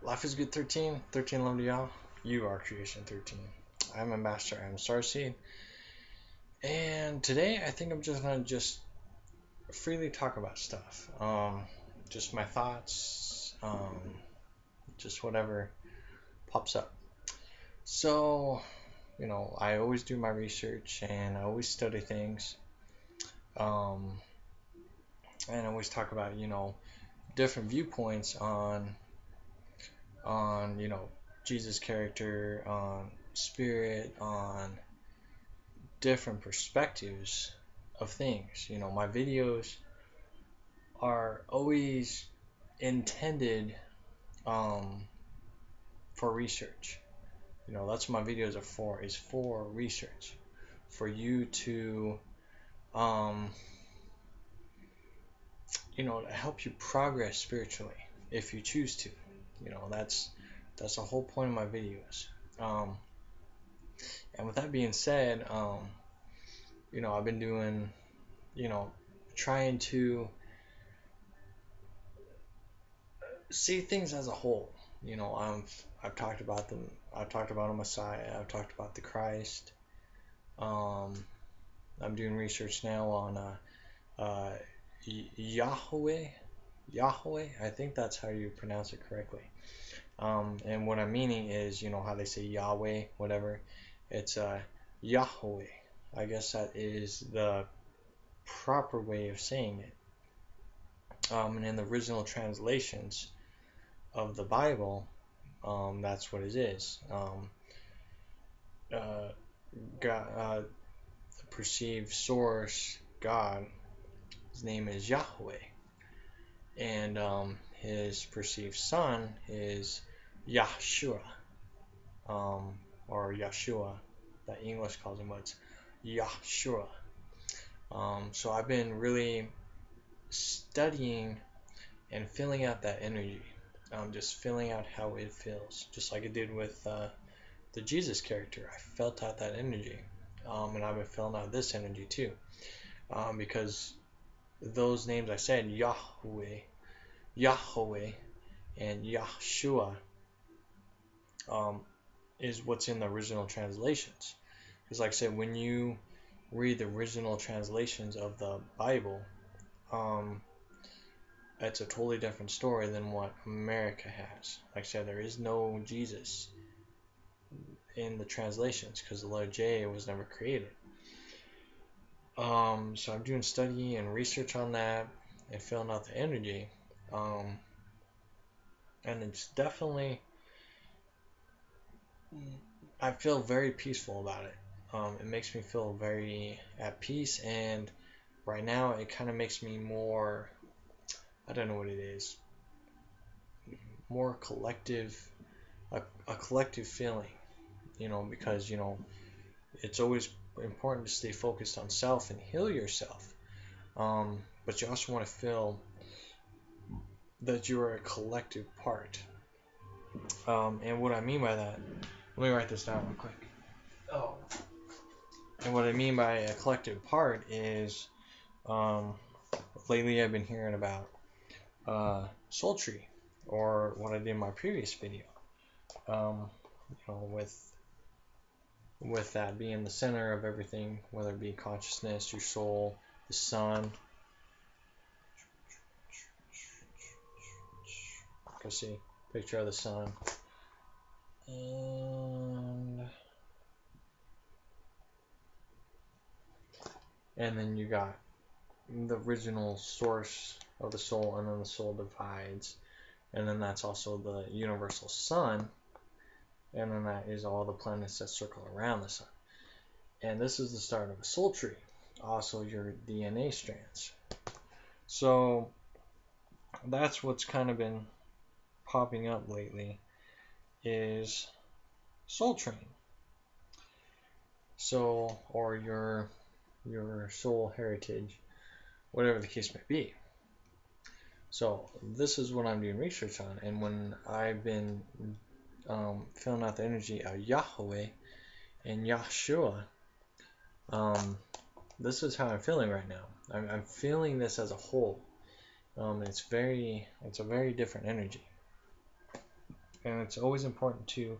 Life is good 13. 13 love to y'all. You are creation 13. I'm a master. I'm steerseed. And today I think I'm just gonna freely talk about stuff. Just my thoughts. Just whatever pops up. So, I always do my research and I always study things. Um, and I always talk about, different viewpoints on Jesus' character, on spirit, on different perspectives of things. My videos are always intended um, for research. That's what my videos are for, is for research, for you to, um, to help you progress spiritually if you choose to. That's the whole point of my videos. Um, and with that being said, I've been doing, you know, trying to see things as a whole. I've talked about them. I've talked about a Messiah. I've talked about the Christ. Um, I'm doing research now on Yahweh. Yahweh. I think that's how you pronounce it correctly. And what I'm meaning is, how they say Yahweh, whatever. It's Yahweh. I guess that is the proper way of saying it. And in the original translations of the Bible, that's what it is. God, the perceived source, God, his name is Yahweh, and his perceived son is Yahshua, or Yahshua, that English calls him, but it's Yahshua. So I've been really studying and filling out that energy, just filling out how it feels, just like it did with the Jesus character. I felt out that energy, and I've been filling out this energy too, because those names I said, Yahweh, Yahweh, and Yahshua, um, is what's in the original translations. Because, like I said, when you read the original translations of the Bible, it's a totally different story than what America has. Like I said, there is no Jesus in the translations because the letter J was never created. So I'm doing study and research on that and filling out the energy. And it's definitely, I feel very peaceful about it. It makes me feel very at peace, and right now it kind of makes me more, I don't know what it is, more collective, a collective feeling, because, it's always important to stay focused on self and heal yourself. But you also want to feel that you are a collective part. And what I mean by that, let me write this down real quick. Oh. And what I mean by a collective part is, lately I've been hearing about soul tree, or what I did in my previous video, with that being the center of everything, whether it be consciousness, your soul, the sun. Go see picture of the sun, and then you got the original source of the soul, and then the soul divides, and then that's also the universal sun, and then that is all the planets that circle around the sun. And this is the start of a soul tree, also your DNA strands. So that's what's kind of been popping up lately, is soul train. So, or your soul heritage, whatever the case may be. So this is what I'm doing research on, and when I've been filling out the energy of Yahweh and Yahshua, this is how I'm feeling right now. I'm feeling this as a whole. It's a very different energy. And it's always important to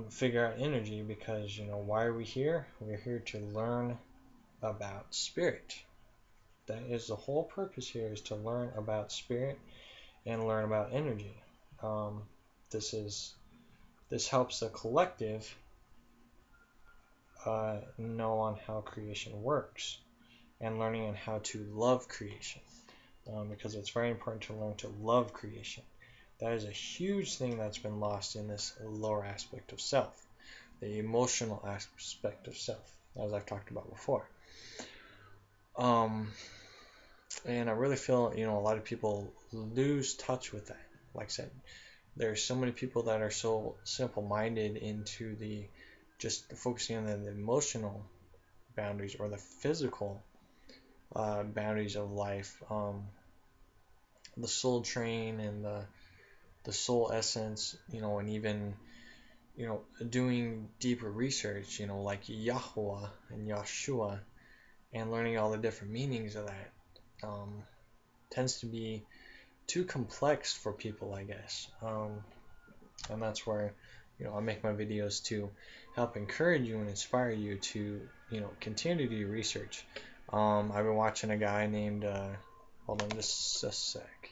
figure out energy, because, why are we here? We're here to learn about spirit. That is the whole purpose here, is to learn about spirit and learn about energy. This helps the collective know on how creation works, and learning on how to love creation, because it's very important to learn to love creation. That is a huge thing that's been lost in this lower aspect of self, the emotional aspect of self, as I've talked about before. And I really feel, a lot of people lose touch with that. Like I said, there's so many people that are so simple-minded into just focusing on the emotional boundaries, or the physical boundaries of life, the soul train and the soul essence, and even, doing deeper research, like Yahweh and Yahshua, and learning all the different meanings of that, tends to be too complex for people, I guess. And that's where, I make my videos to help encourage you and inspire you to, continue to do research. I've been watching a guy named, hold on just a sec,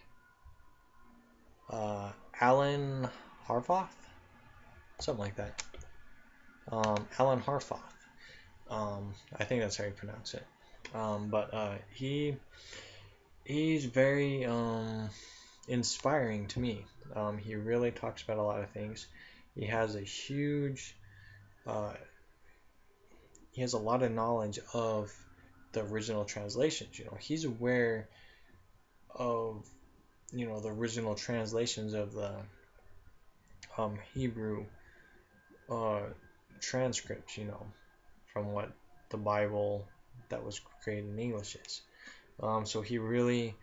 Alan Harfoth, something like that. Alan Harfoth. I think that's how you pronounce it. But he's very inspiring to me. He really talks about a lot of things. He has he has a lot of knowledge of the original translations. He's aware of, the original translations of the Hebrew transcripts, from what the Bible that was created in English is. So he really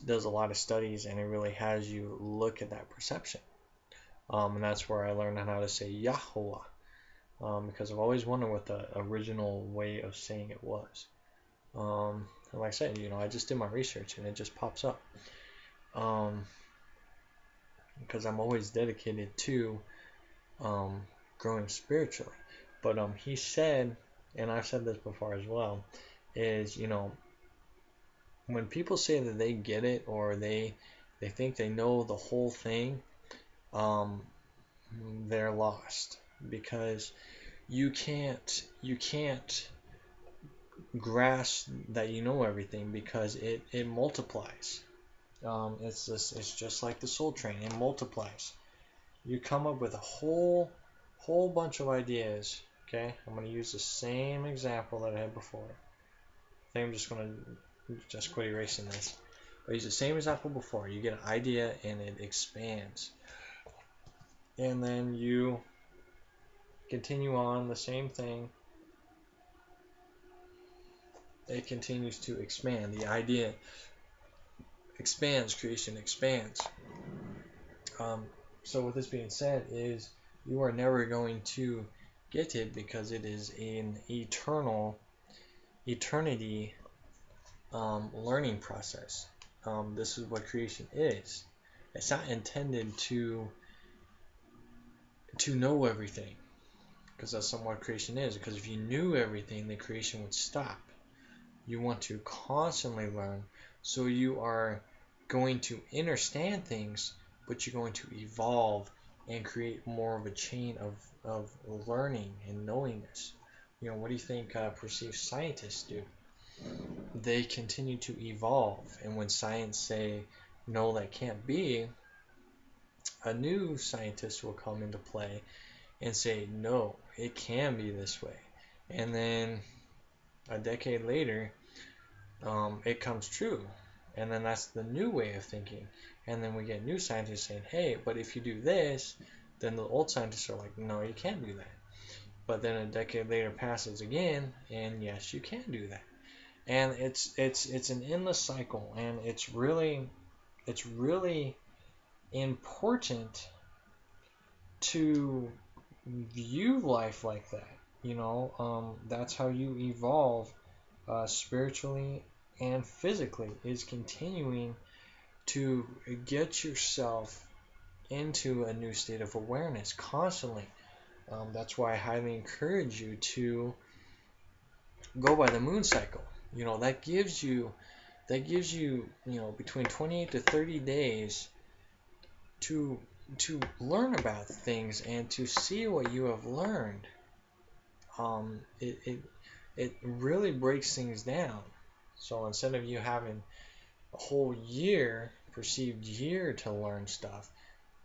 does a lot of studies, and it really has you look at that perception. And that's where I learned how to say Yahweh, because I've always wondered what the original way of saying it was. And like I said, I just did my research, and it just pops up. Because I'm always dedicated to growing spiritually. But he said, and I've said this before as well, is, when people say that they get it, or they think they know the whole thing, they're lost, because you can't grasp that you know everything, because it multiplies. It's just like the soul train. It multiplies. You come up with a whole bunch of ideas. Okay, I'm going to use the same example that I had before. I think I'm just going to quit erasing this. But use the same example before. You get an idea, and it expands. And then you continue on the same thing. It continues to expand. The idea expands. Creation expands. So with this being said, is you are never going to get it, because it is an eternity learning process. This is what creation is. It's not intended to know everything, because that's not what creation is. Because if you knew everything, then creation would stop. You want to constantly learn, so you are going to understand things, but you're going to evolve and create more of a chain of learning and knowingness. What do you think perceived scientists do? They continue to evolve, and when science say, no, that can't be, a new scientist will come into play and say, no, it can be this way. And then a decade later, it comes true. And then that's the new way of thinking. And then we get new scientists saying, hey, but if you do this, then the old scientists are like, no, you can't do that. But then a decade later passes again, and yes, you can do that. And it's an endless cycle, and it's really important to view life like that. That's how you evolve spiritually and physically, is continuing to get yourself into a new state of awareness constantly. That's why I highly encourage you to go by the moon cycle. That gives you between 28 to 30 days to learn about things and to see what you have learned. It really breaks things down. So instead of you having a whole year, perceived year to learn stuff,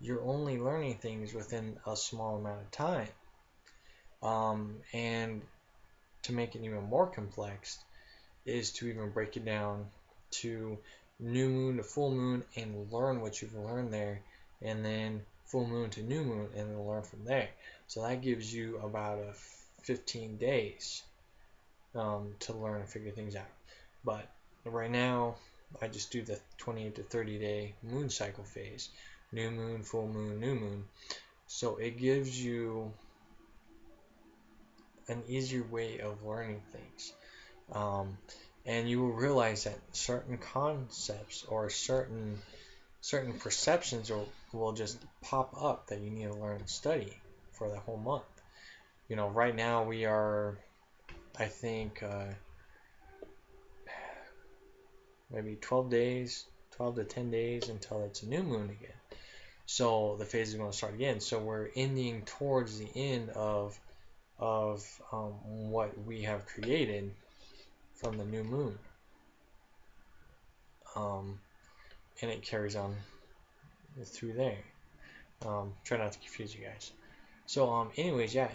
you're only learning things within a small amount of time. And to make it even more complex is to even break it down to new moon to full moon and learn what you've learned there, and then full moon to new moon and then learn from there. So that gives you about 15 days to learn and figure things out. But right now, I just do the 28 to 30 day moon cycle phase. New moon, full moon, new moon. So it gives you an easier way of learning things. And you will realize that certain concepts or certain perceptions will just pop up that you need to learn and study for the whole month. Right now we are, I think, maybe 12 to 10 days until it's a new moon again. So the phase is going to start again. So we're ending towards the end of what we have created from the new moon. And it carries on through there. Try not to confuse you guys. So anyways, yeah,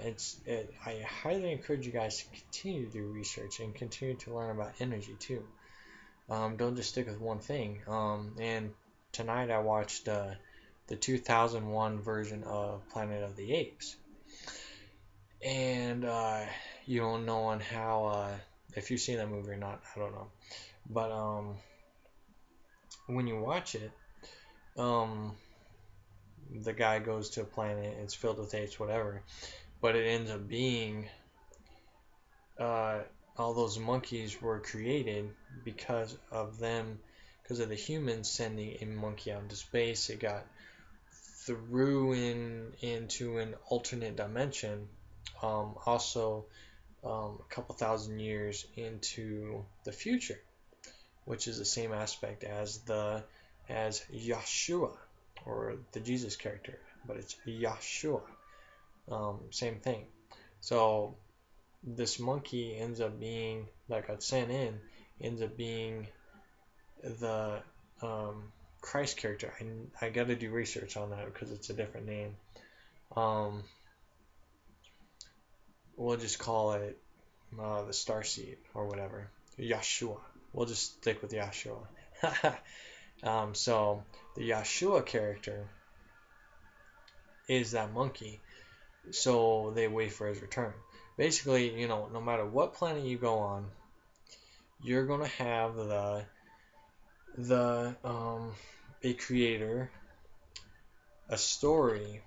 I highly encourage you guys to continue to do research and continue to learn about energy too. Don't just stick with one thing. And tonight I watched the 2001 version of Planet of the Apes. And you don't know on how, if you've seen that movie or not, I don't know. But when you watch it, the guy goes to a planet, it's filled with apes, whatever, but it ends up being all those monkeys were created because of the humans sending a monkey out into space. It got through into an alternate dimension, also a couple thousand years into the future, which is the same aspect as Yahshua, or the Jesus character, but it's Yahshua. Same thing. So this monkey ends up being, that got sent in, ends up being the Christ character. I got to do research on that because it's a different name. We'll just call it the steerseed or whatever. Yahshua. We'll just stick with Yahshua. So the Yahshua character is that monkey. So they wait for his return. Basically, no matter what planet you go on, you're gonna have a creator, a story,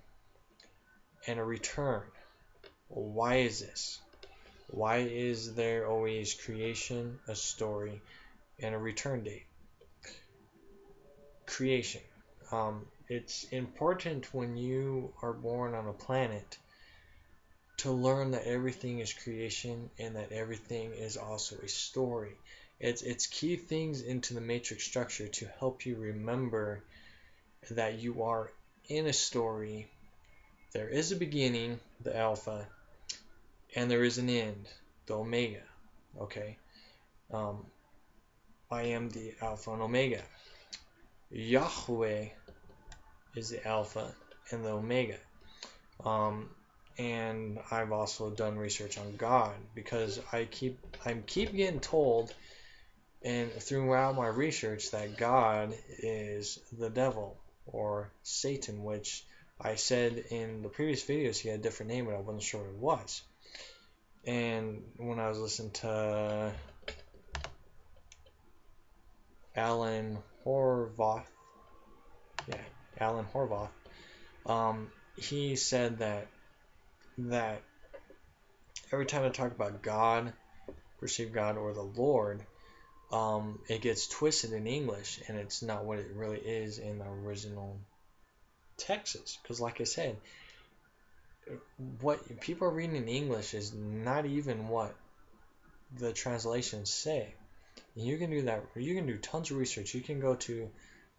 and a return. Well, why is this? Why is there always creation, a story, and a return date? Creation. It's important when you are born on a planet to learn that everything is creation and that everything is also a story. It's key things into the matrix structure to help you remember that you are in a story. There is a beginning, the alpha, and there is an end, the omega. Okay? I am the alpha and omega. Yahweh is the alpha and the omega. And I've also done research on God, because I keep getting told, and throughout my research, that God is the devil or Satan, which I said in the previous videos he had a different name, but I wasn't sure what it was. And when I was listening to Alan Horvath, he said that every time I talk about God, perceived God, or the Lord, it gets twisted in English, and it's not what it really is in the original texts. Because like I said, what people are reading in English is not even what the translations say. And you can do that. You can do tons of research. You can go to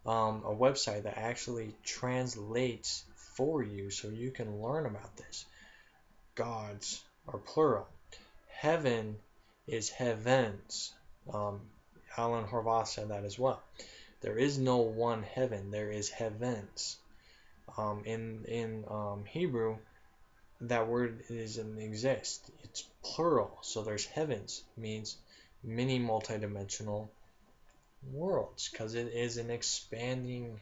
a website that actually translates for you so you can learn about this. Gods are plural. Heaven is heavens. Alan Horvath said that as well. There is no one heaven. There is heavens. In Hebrew, that word doesn't exist. It's plural. So there's heavens, means many multidimensional worlds, because it is an expanding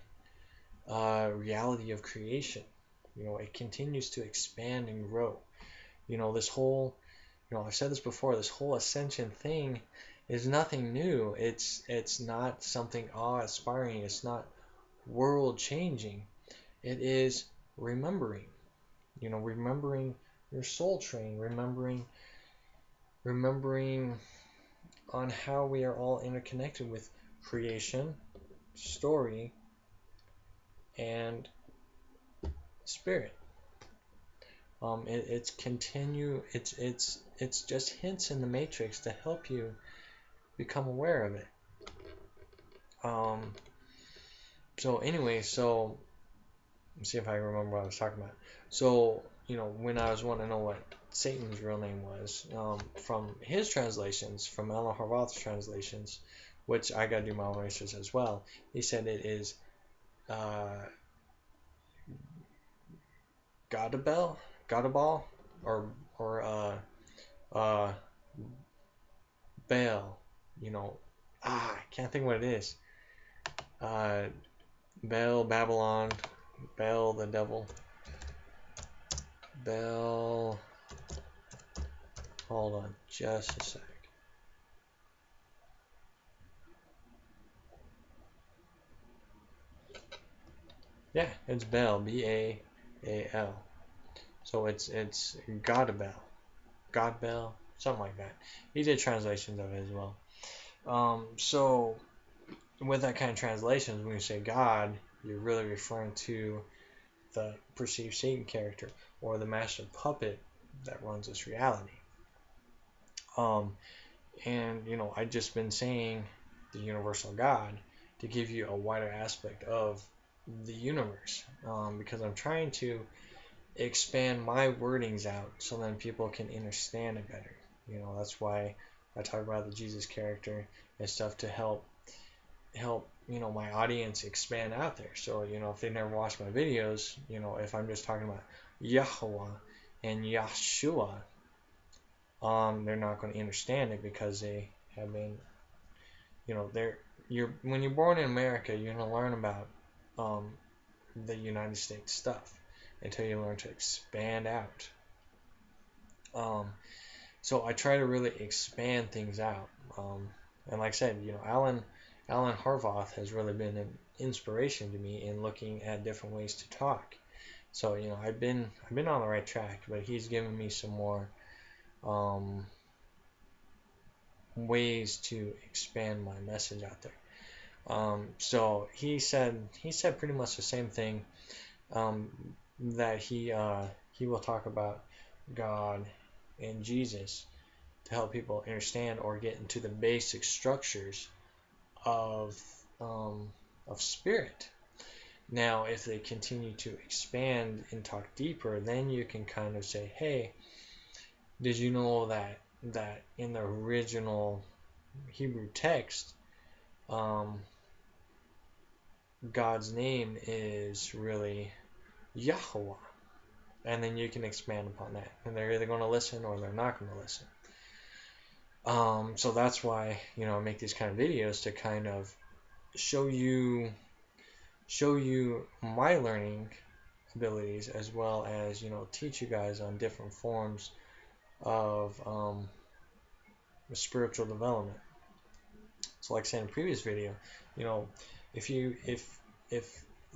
reality of creation. It continues to expand and grow. This whole, I've said this before, this whole ascension thing is nothing new. It's not something awe-inspiring. It's not world-changing. It is remembering. Remembering your soul train, remembering on how we are all interconnected with creation, story, and spirit. It's just hints in the matrix to help you become aware of it. So anyway, let's see if I remember what I was talking about. So, when I was wanting to know what Satan's real name was, from his translations, from Alan Horvath's translations, which I got to do my own research as well, he said it is Godabal, or Baal, I can't think what it is. Baal, Babylon, Baal, the devil. Baal, hold on just a sec. Yeah, it's Baal, B-A-A-L. So it's Godabal, Godbel, something like that. He did translations of it as well. So with that kind of translations, when you say God, you're really referring to the perceived Satan character or the master puppet that runs this reality. And I've just been saying the universal God to give you a wider aspect of the universe, because I'm trying to expand my wordings out so then people can understand it better. That's why I talk about the Jesus character and stuff, to help my audience expand out there. So if they never watch my videos, if I'm just talking about Yahweh and Yahshua, they're not going to understand it, because they have been, when you're born in America, you're going to learn about the United States stuff until you learn to expand out. So I try to really expand things out. And like I said, Alan Horvath has really been an inspiration to me in looking at different ways to talk. So I've been on the right track, but he's given me some more ways to expand my message out there. So he said pretty much the same thing, that he will talk about God and Jesus to help people understand or get into the basic structures of spirit. Now, if they continue to expand and talk deeper, then you can kind of say, hey, did you know that in the original Hebrew text, God's name is really Yahweh? And then you can expand upon that. And they're either going to listen or they're not going to listen. So that's why, I make these kind of videos, to kind of show you my learning abilities, as well as, teach you guys on different forms of spiritual development. So like I said in the previous video, if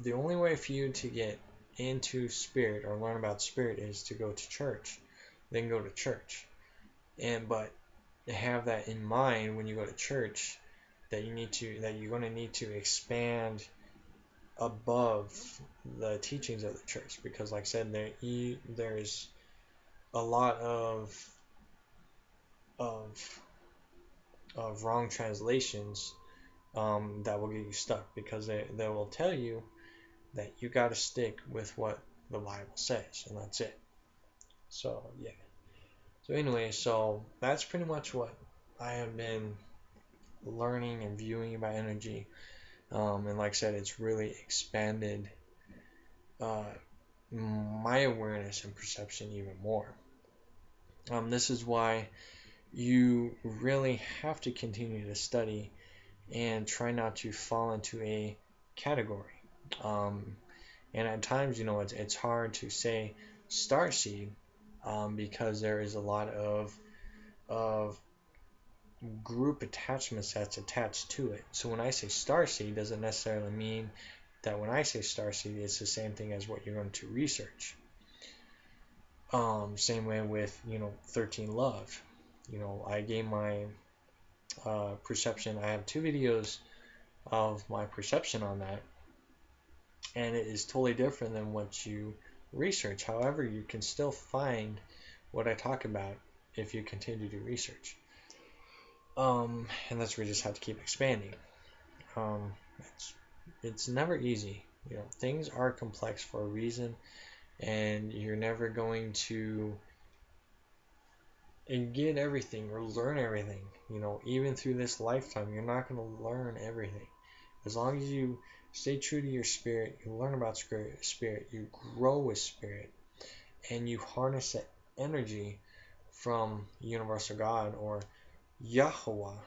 the only way for you to get into spirit or learn about spirit is to go to church, then go to church. But have that in mind when you go to church, that you're going to need to expand above the teachings of the church, because like I said, there's a lot of of wrong translations that will get you stuck, because they will tell you that you got to stick with what the Bible says, and that's it. So yeah. So anyway, so that's pretty much what I have been learning and viewing about energy. And like I said, it's really expanded uh, my awareness and perception even more. This is why you really have to continue to study and try not to fall into a category. Um, and at times, it's hard to say starseed because there is a lot of group attachments that's attached to it. So when I say starseed, doesn't necessarily mean that when I say starseed, it's the same thing as what you're going to research. Same way with 13 Love. I gave my perception. I have 2 videos of my perception on that, and it is totally different than what you research. However, you can still find what I talk about if you continue to research. And that's where you just have to keep expanding. Um, it's never easy. Things are complex for a reason, and you're never going to get everything or learn everything. Even through this lifetime, you're not going to learn everything. As long as you stay true to your spirit, you learn about spirit, you grow with spirit, and you harness that energy from universal God, or YHWH,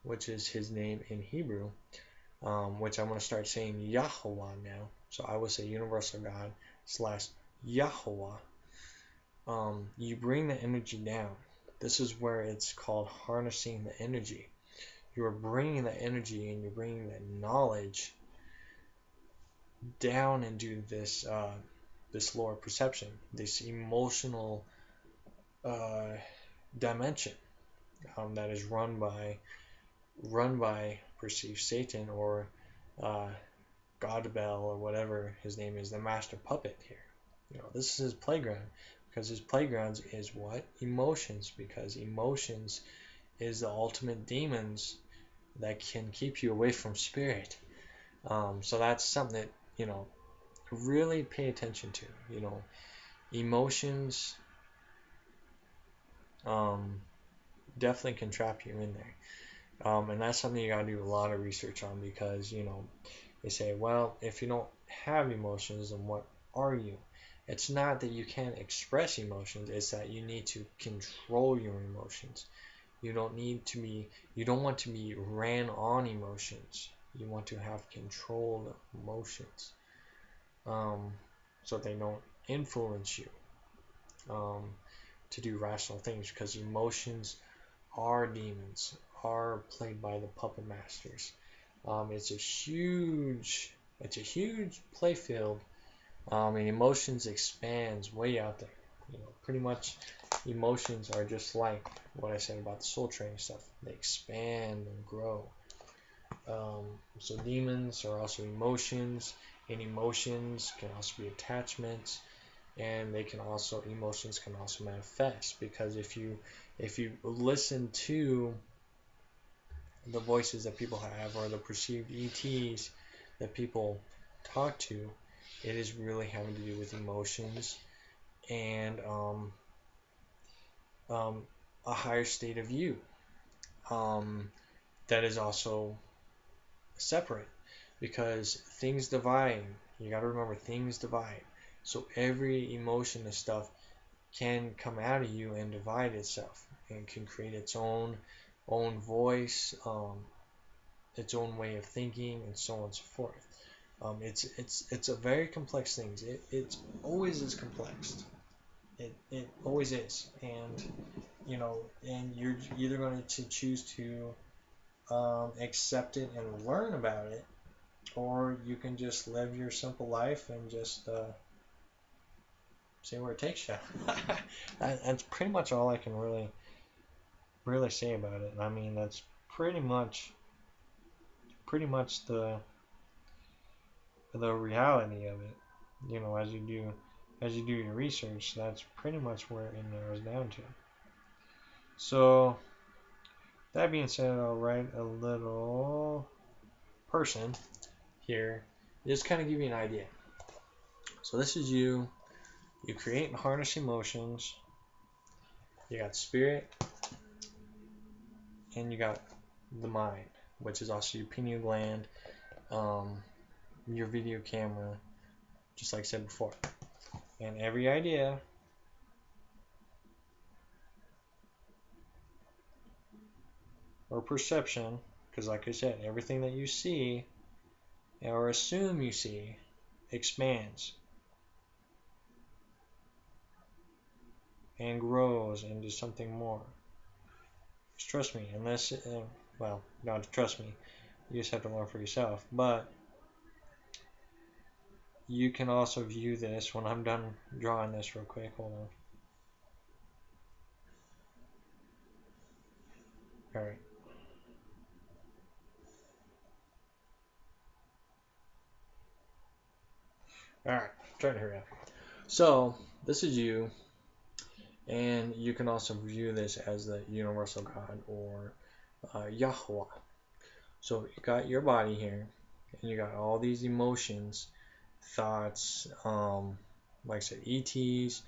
which is his name in Hebrew, which I'm going to start saying YHWH now. So I will say universal God / YHWH. You bring the energy down. This is where it's called harnessing the energy. You're bringing the energy and you're bringing that knowledge down into this lower perception, this emotional dimension that is run by perceived Satan, or God Bell, or whatever his name is, the master puppet here. This is his playground, because his playground is what? Emotions, because emotions is the ultimate demons that can keep you away from spirit. So that's something that, really pay attention to. Emotions definitely can trap you in there. And that's something you gotta do a lot of research on, because, they say, well, if you don't have emotions, then what are you? It's not that you can't express emotions, it's that you need to control your emotions. You don't want to be ran on emotions. You want to have controlled emotions, so they don't influence you to do rational things, because emotions are demons, are played by the puppet masters. It's a huge playfield, and emotions expands way out there. Pretty much emotions are just like what I said about the soul training stuff. They expand and grow. So demons are also emotions, and emotions can also be attachments, and emotions can also manifest, because if you listen to the voices that people have, or the perceived ETs that people talk to, it is really having to do with emotions and a higher state of you that is also separate, because things divide. You got to remember, things divide. So every emotion and stuff can come out of you and divide itself, and can create its own voice, its own way of thinking, and so on and so forth. It's a very complex thing. It always is complex. It always is, and and you're either going to choose to accept it and learn about it, or you can just live your simple life and just see where it takes you. That's pretty much all I can really say about it. I mean, that's pretty much the reality of it. You know, as you do your research, that's pretty much where it narrows down to. So that being said, I'll write a little person here, just kind of give you an idea. So this is you. You create and harness emotions. You got spirit, and you got the mind, which is also your pineal gland, your video camera, just like I said before. And every idea or perception, because like I said, everything that you see or assume you see expands and grows into something more. Just trust me, unless, well, not trust me, you just have to learn for yourself. But you can also view this when I'm done drawing this real quick. Hold on. Alright. Alright, trying to hurry up. So, this is you, and you can also view this as the universal God or Yahweh. So, you got your body here, and you got all these emotions, thoughts, like I said, ETs.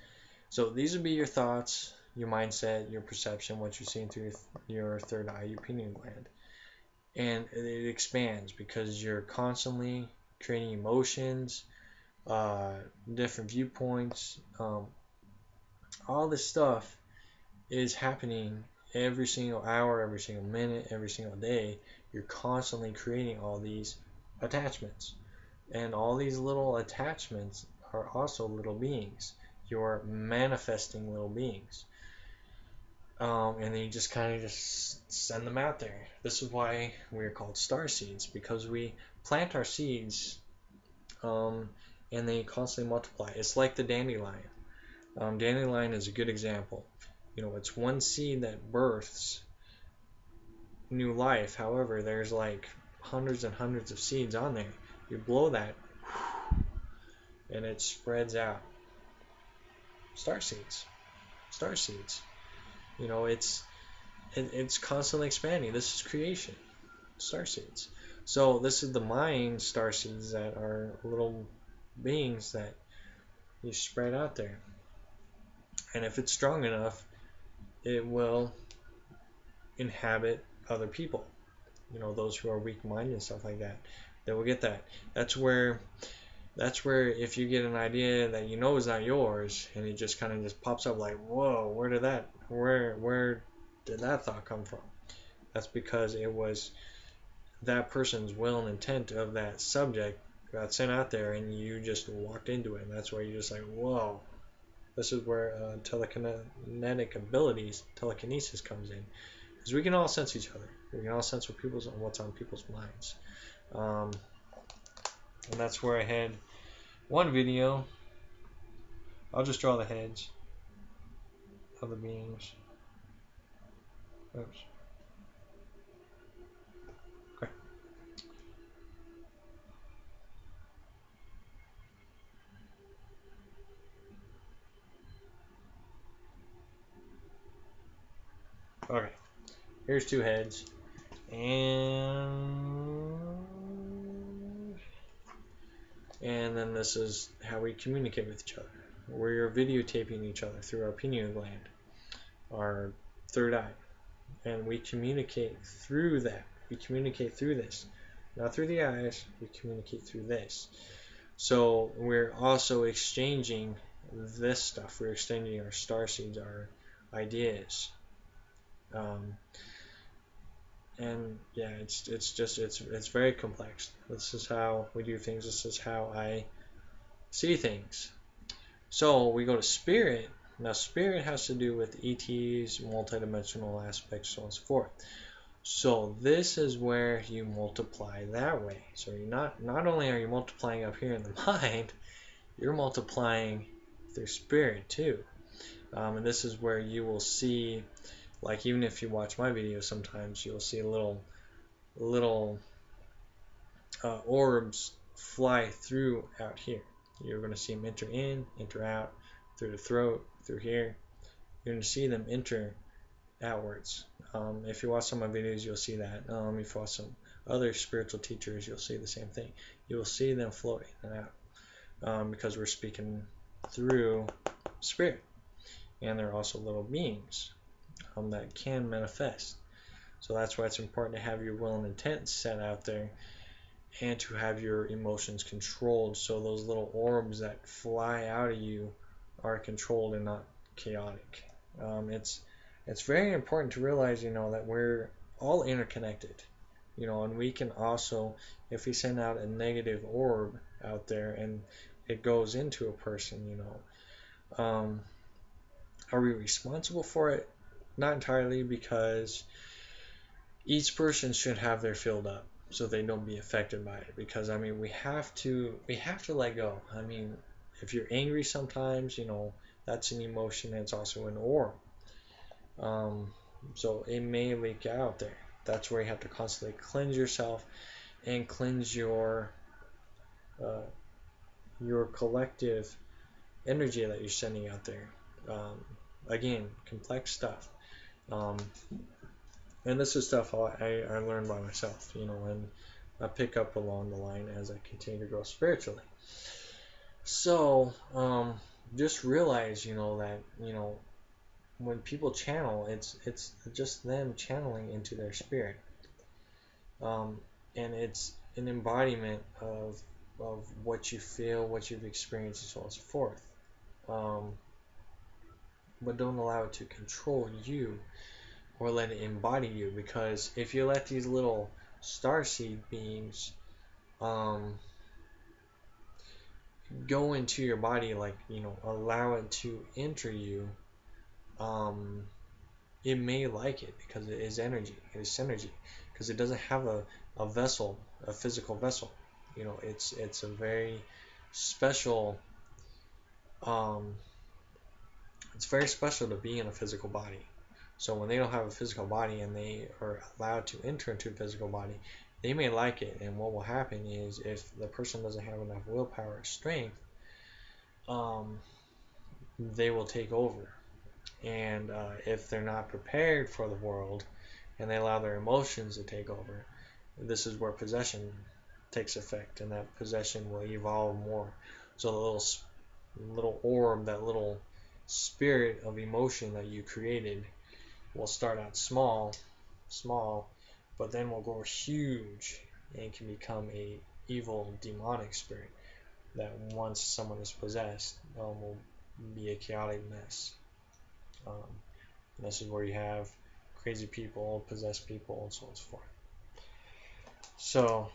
So, these would be your thoughts, your mindset, your perception, what you're seeing through your third eye, your pineal gland. And it expands because you're constantly creating emotions, different viewpoints. All this stuff is happening every single hour, every single minute, every single day. You're constantly creating all these attachments. And all these little attachments are also little beings. You're manifesting little beings. And then you just kind of just send them out there. This is why we're called star seeds, because we plant our seeds and they constantly multiply. It's like the dandelion. Dandelion is a good example. You know, it's one seed that births new life. However, there's like hundreds and hundreds of seeds on there. You blow that, and it spreads out. Star seeds. Star seeds. You know, it's constantly expanding. This is creation. Star seeds. So this is the mind star seeds that are little beings that you spread out there. And if it's strong enough, it will inhabit other people. You know, those who are weak-minded and stuff like that. They will get that. That's where if you get an idea that you know is not yours, and it just kind of just pops up like, whoa, where did that thought come from? That's because it was that person's will and intent of that subject got sent out there, and you just walked into it, and that's why you're just like, whoa. This is where telekinetic abilities, telekinesis comes in, because we can all sense each other. We can all sense what's on people's minds, and that's where I had one video. I'll just draw the heads of the beings. Oops. Okay. Okay. Here's two heads, and then this is how we communicate with each other. We're videotaping each other through our pineal gland, our third eye, and we communicate through that. We communicate through this, not through the eyes. We communicate through this. So we're also exchanging this stuff. We're exchanging our star seeds, our ideas. And yeah, it's very complex. This is how we do things. This is how I see things. So we go to spirit. Now spirit has to do with ETs, multidimensional aspects, so on and so forth. So this is where you multiply that way. So you're not only are you multiplying up here in the mind, you're multiplying through spirit too. And this is where you will see, like, even if you watch my videos, sometimes you'll see little orbs fly through out here. You're going to see them enter in, enter out, through the throat, through here. You're going to see them enter outwards. If you watch some of my videos, you'll see that. If you watch some other spiritual teachers, you'll see the same thing. You will see them float in and out because we're speaking through spirit. And they're also little beings that can manifest. So that's why it's important to have your will and intent set out there and to have your emotions controlled so those little orbs that fly out of you are controlled and not chaotic. It's very important to realize, that we're all interconnected, and we can also, if we send out a negative orb out there and it goes into a person, are we responsible for it? Not entirely, because each person should have their filled up so they don't be affected by it. Because we have to let go. If you're angry sometimes, that's an emotion. It's also an orb. So it may leak out there. That's where you have to constantly cleanse yourself and cleanse your collective energy that you're sending out there. Again, complex stuff. And this is stuff I learned by myself, and I pick up along the line as I continue to grow spiritually. So, just realize, that, when people channel, it's just them channeling into their spirit. And it's an embodiment of what you feel, what you've experienced, and so on and so forth. But don't allow it to control you or let it embody you, because if you let these little starseed beings go into your body, allow it to enter you, it may like it because it is energy. It is synergy, because it doesn't have a vessel, a physical vessel. It's a very special. It's very special to be in a physical body. So when they don't have a physical body and they are allowed to enter into a physical body, they may like it. And what will happen is, if the person doesn't have enough willpower or strength, they will take over. And if they're not prepared for the world and they allow their emotions to take over, this is where possession takes effect, and that possession will evolve more. So the little orb, that little spirit of emotion that you created, will start out small, but then will grow huge and can become a evil demonic spirit that, once someone is possessed, will be a chaotic mess. This is where you have crazy people, possessed people, and so on and so forth. So,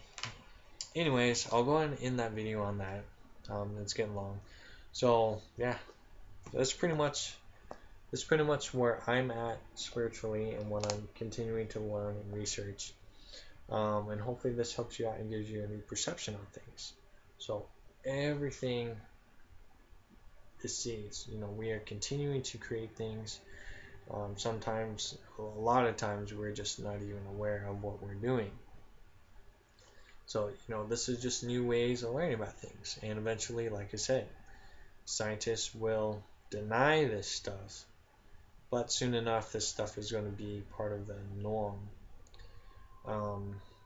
anyways, I'll go ahead and end that video on that. It's getting long. So, yeah, that's pretty much where I'm at spiritually and what I'm continuing to learn and research. And hopefully this helps you out and gives you a new perception on things. So everything is seeds. We are continuing to create things. Sometimes, a lot of times, we're just not even aware of what we're doing. So, this is just new ways of learning about things. And eventually, like I said, scientists will deny this stuff, but soon enough this stuff is going to be part of the norm.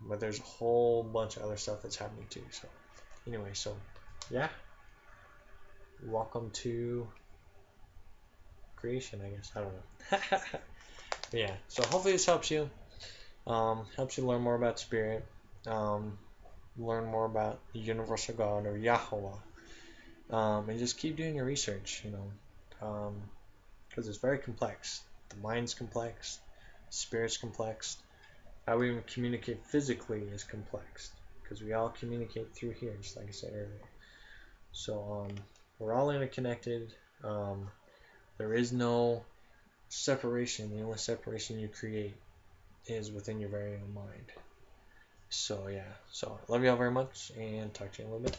But there's a whole bunch of other stuff that's happening too. So anyway, yeah, welcome to creation, I guess. I don't know. Yeah, so hopefully this helps you learn more about spirit, learn more about the universal God, or Yahweh, and just keep doing your research, because it's very complex. The mind's complex, spirit's complex. How we even communicate physically is complex, because we all communicate through here, just like I said earlier. So we're all interconnected. There is no separation. The only separation you create is within your very own mind. So yeah, love you all very much, and talk to you in a little bit.